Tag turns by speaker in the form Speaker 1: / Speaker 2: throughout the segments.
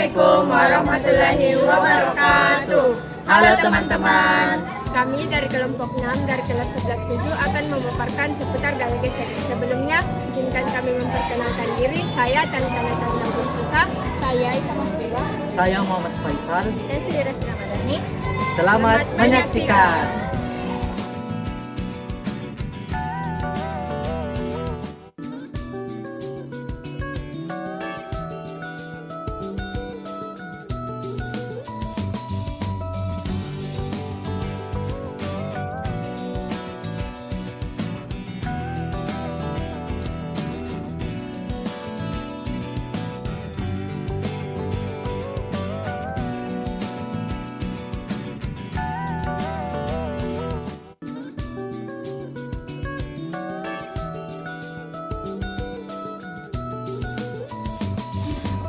Speaker 1: Assalamualaikum warahmatullahi wabarakatuh. Halo teman-teman.
Speaker 2: Kami dari kelompok 6 dari kelas 11-7 akan memaparkan seputar gaya gesek. Sebelumnya, izinkan kami memperkenalkan diri. Saya Tantana Tantang Buntusa. Saya Isa Masbela.
Speaker 3: Saya Muhammad Faisal.
Speaker 2: Saya Sudira Ramadhani.
Speaker 3: Selamat menyaksikan.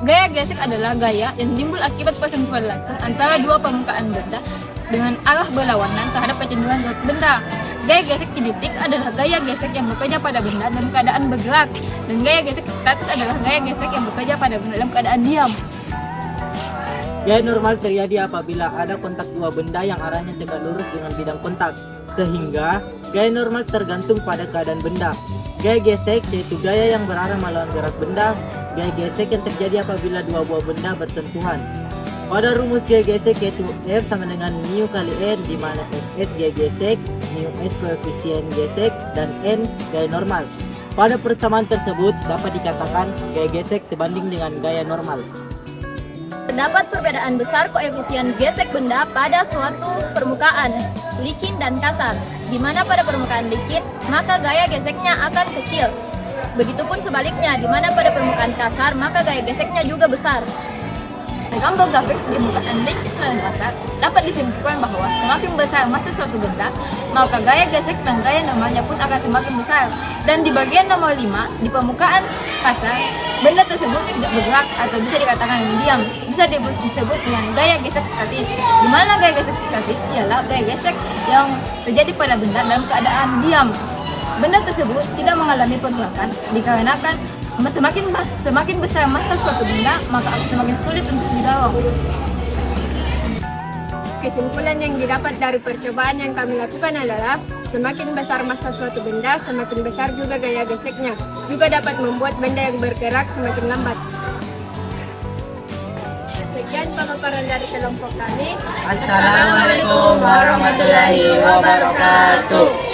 Speaker 4: Gaya gesek adalah gaya yang timbul akibat persentuhan langsung antara dua permukaan benda dengan arah berlawanan terhadap kecenderungan benda. Gaya gesek kinetik adalah gaya gesek yang bekerja pada benda dalam keadaan bergerak, dan gaya gesek statis adalah gaya gesek yang bekerja pada benda dalam keadaan diam.
Speaker 3: Gaya normal terjadi apabila ada kontak dua benda yang arahnya tegak lurus dengan bidang kontak, sehingga gaya normal tergantung pada keadaan benda. Gaya gesek yaitu gaya yang berarah melawan gerak benda. Gaya gesek yang terjadi apabila dua buah benda bersentuhan. Pada rumus gaya gesek yaitu F sama dengan mu kali N, di mana Fs gaya gesek, mu S koefisien gesek, dan N gaya normal. Pada persamaan tersebut dapat dikatakan gaya gesek sebanding dengan gaya normal.
Speaker 5: Terdapat perbedaan besar koefisien gesek benda pada suatu permukaan, licin dan kasar, di mana pada permukaan licin, maka gaya geseknya akan kecil. Begitupun sebaliknya, di mana pada permukaan kasar, maka gaya geseknya juga besar.
Speaker 4: Dari gambar grafik di permukaan licin dan kasar, dapat disimpulkan bahwa semakin besar massa suatu benda, maka gaya gesek dan gaya normalnya pun akan semakin besar. Dan di bagian nomor 5, di permukaan kasar, benda tersebut tidak bergerak atau bisa dikatakan diam. Bisa disebut dengan gaya gesek statis. Di mana gaya gesek statis ialah gaya gesek yang terjadi pada benda dalam keadaan diam. Benda tersebut tidak mengalami pergerakan dikarenakan semakin besar massa suatu benda, maka akan semakin sulit untuk didorong.
Speaker 2: Kesimpulan yang didapat dari percobaan yang kami lakukan adalah semakin besar massa suatu benda, semakin besar juga gaya geseknya. Juga dapat membuat benda yang bergerak semakin lambat. Sekian pemaparan dari kelompok kami.
Speaker 1: Assalamualaikum warahmatullahi wabarakatuh.